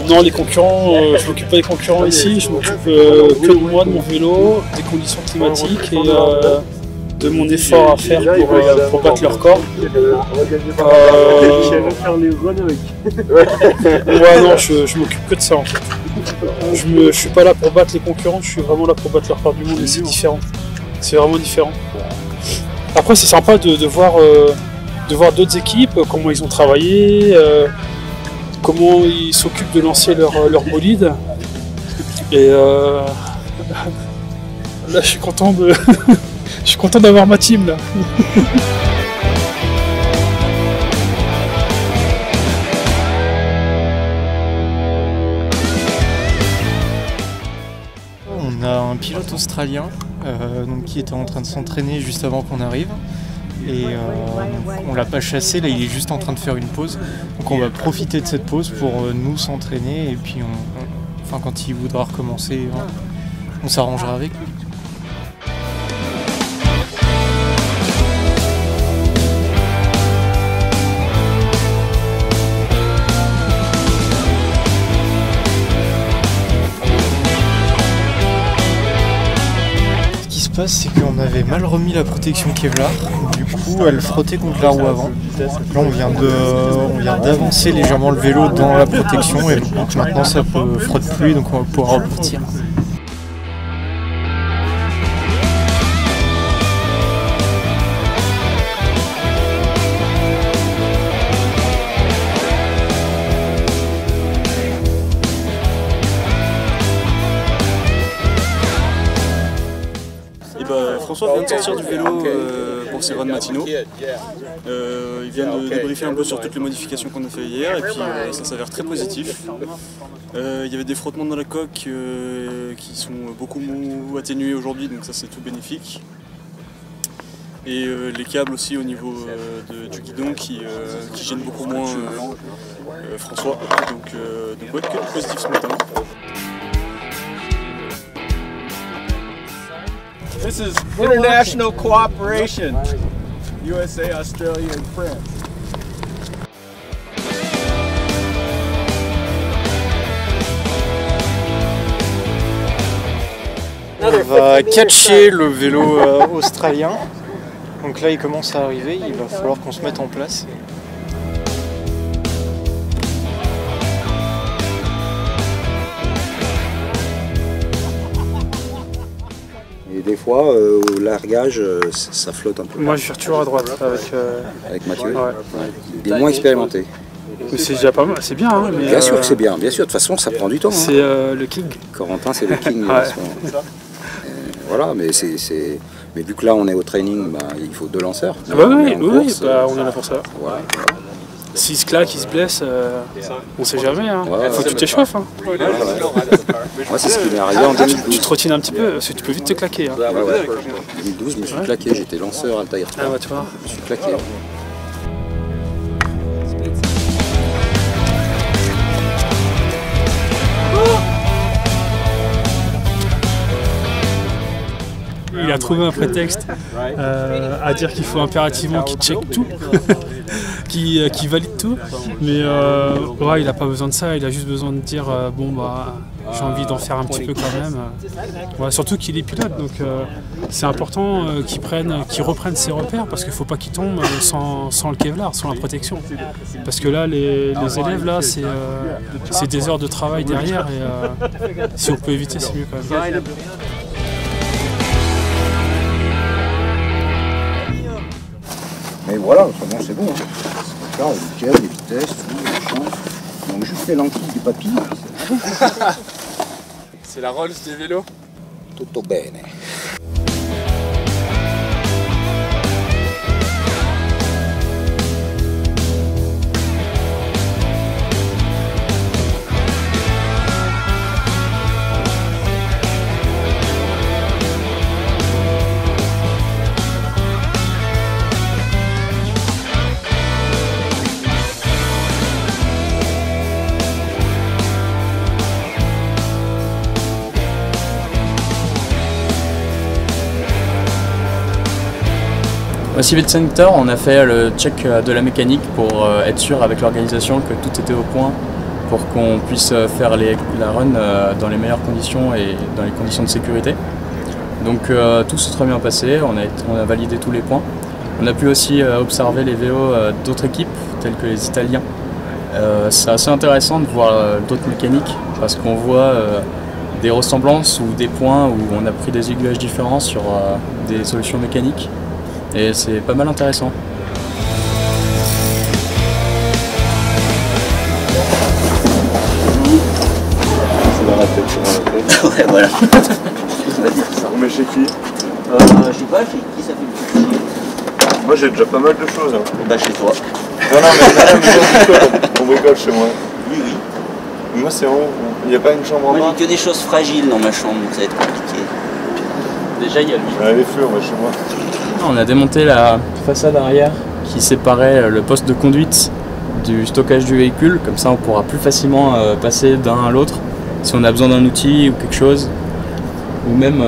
Non, les concurrents, je m'occupe pas des concurrents ici, je m'occupe que de moi, de mon vélo, des conditions climatiques et de mon effort à faire pour battre leur corps. Ouais, non, je m'occupe que de ça en fait. Je suis pas là pour battre les concurrents, je suis vraiment là pour battre leur part du monde et c'est différent. C'est vraiment différent. Après, c'est sympa de voir d'autres équipes, comment ils ont travaillé, comment ils s'occupent de lancer leur bolide. Et là, je suis content je suis content d'avoir ma team là. On a un pilote australien donc, qui était en train de s'entraîner juste avant qu'on arrive. Et on l'a pas chassé, là il est juste en train de faire une pause. Donc on va profiter de cette pause pour nous s'entraîner et puis enfin, quand il voudra recommencer, on s'arrangera avec lui. C'est qu'on avait mal remis la protection Kevlar, du coup elle frottait contre la roue avant. Là on vient d'avancer légèrement le vélo dans la protection et donc maintenant ça ne frotte plus donc on va pouvoir repartir. François vient de sortir du vélo pour ses runs matinaux. Il vient de débriefer un peu sur toutes les modifications qu'on a fait hier et puis ça s'avère très positif. Il y avait des frottements dans la coque qui sont beaucoup atténués aujourd'hui, donc ça c'est tout bénéfique. Et les câbles aussi au niveau du guidon qui gênent beaucoup moins François. Donc ouais, que du positif ce matin. This is international cooperation. USA, Australia, and France. On va catcher le vélo australien. Donc là il commence à arriver, il va falloir qu'on se mette en place. Et des fois, au largage, ça flotte un peu. Moi, je suis toujours à droite avec Mathieu. Ouais. Il est moins expérimenté. C'est déjà pas mal, c'est bien. Hein, mais bien sûr que c'est bien, bien sûr. De toute façon, ça prend du temps. C'est le king. Corentin, c'est le king. Ouais. Voilà, mais mais vu que là, on est au training, bah, il faut 2 lanceurs. Ah bah oui, on est là pour ça. Voilà. S'il se claque, il se blesse, on sait jamais. Hein. Ouais, faut que tu t'échauffes. Hein. Ouais. Moi, c'est ce qui m'est arrivé en 2012. Tu te retiens un petit peu, parce que tu peux vite te claquer. Hein. Ouais. En 2012, je me suis claqué, j'étais lanceur Altair 3. Ah bah tu vois. Je me suis claqué. Il a trouvé un prétexte à dire qu'il faut impérativement qu'il check tout, qu'il valide tout, mais ouais, il n'a pas besoin de ça, il a juste besoin de dire bon bah j'ai envie d'en faire un petit peu quand même. Ouais, surtout qu'il est pilote, donc c'est important qu'il reprenne ses repères parce qu'il ne faut pas qu'il tombe sans le Kevlar, sans la protection. Parce que là les élèves là c'est des heures de travail derrière et si on peut éviter c'est mieux quand même. Mais voilà, autrement c'est bon. Là, nickel, les vitesses, tout, les champs. Donc juste les lentilles du papy. C'est la Rolls des vélos. Tutto bene. Au Civic Center, on a fait le check de la mécanique pour être sûr avec l'organisation que tout était au point pour qu'on puisse faire la run dans les meilleures conditions et dans les conditions de sécurité. Donc tout s'est très bien passé, on a validé tous les points. On a pu aussi observer les vélos d'autres équipes, telles que les Italiens. C'est assez intéressant de voir d'autres mécaniques, parce qu'on voit des ressemblances ou des points où on a pris des aiguillages différents sur des solutions mécaniques. Et c'est pas mal intéressant. Ouais, voilà. On met chez qui? Je sais pas, chez qui ça fait le plus chier? Moi j'ai déjà pas mal de choses. Hein. Bah chez toi. Non, mais on bricole chez moi. Oui, oui. Mais moi c'est bon, il n'y a pas une chambre en bas? Moi j'ai que des choses fragiles dans ma chambre, donc ça va être compliqué. Déjà il y a lui. Les feux, moi chez moi. On a démonté la façade arrière qui séparait le poste de conduite du stockage du véhicule, comme ça on pourra plus facilement passer d'un à l'autre si on a besoin d'un outil ou quelque chose, ou même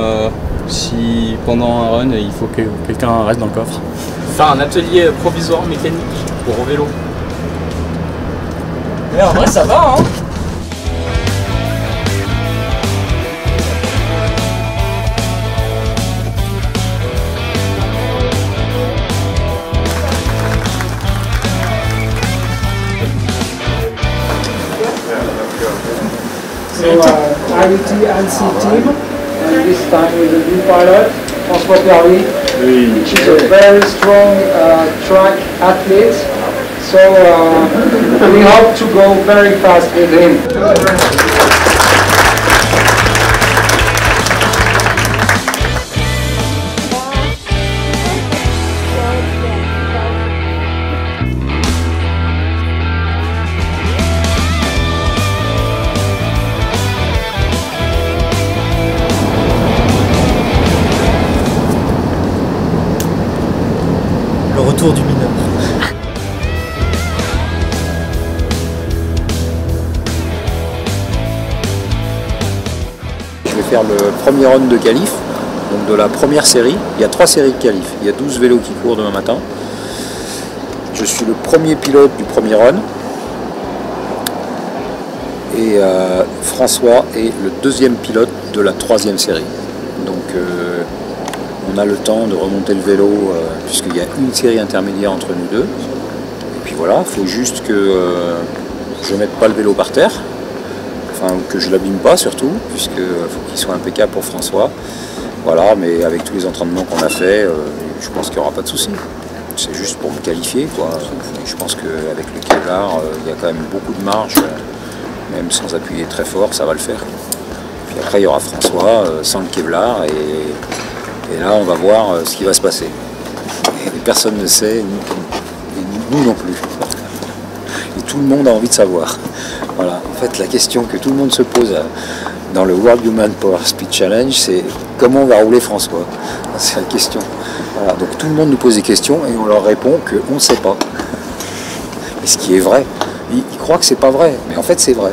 si pendant un run il faut que quelqu'un reste dans le coffre. Faire un atelier provisoire mécanique pour vélo. Mais en vrai ça va hein. So IUT ANSI team, and this time with a new pilot, François Perry, which is a very strong track athlete. So we hope to go very fast with him. Le retour du mineur. Je vais faire le premier run de qualif, donc de la première série. Il y a 3 séries de qualif. Il y a 12 vélos qui courent demain matin. Je suis le premier pilote du premier run. Et François est le deuxième pilote de la 3e série. Donc on a le temps de remonter le vélo puisqu'il y a une série intermédiaire entre nous deux. Et puis voilà, il faut juste que je ne mette pas le vélo par terre. Enfin, que je l'abîme pas surtout, puisqu'il faut qu'il soit impeccable pour François. Voilà, mais avec tous les entraînements qu'on a fait, je pense qu'il n'y aura pas de souci. C'est juste pour me qualifier, quoi. Je pense qu'avec le Kevlar, il y a quand même beaucoup de marge, même sans appuyer très fort, ça va le faire. Puis après, il y aura François sans le Kevlar, et là, on va voir ce qui va se passer. Et personne ne sait, et nous non plus. Et tout le monde a envie de savoir. Voilà. En fait, la question que tout le monde se pose dans le World Human Power Speed Challenge, c'est comment va rouler François? C'est la question. Voilà. Donc tout le monde nous pose des questions et on leur répond qu'on ne sait pas. Et ce qui est vrai. Ils croient que c'est pas vrai, mais en fait c'est vrai.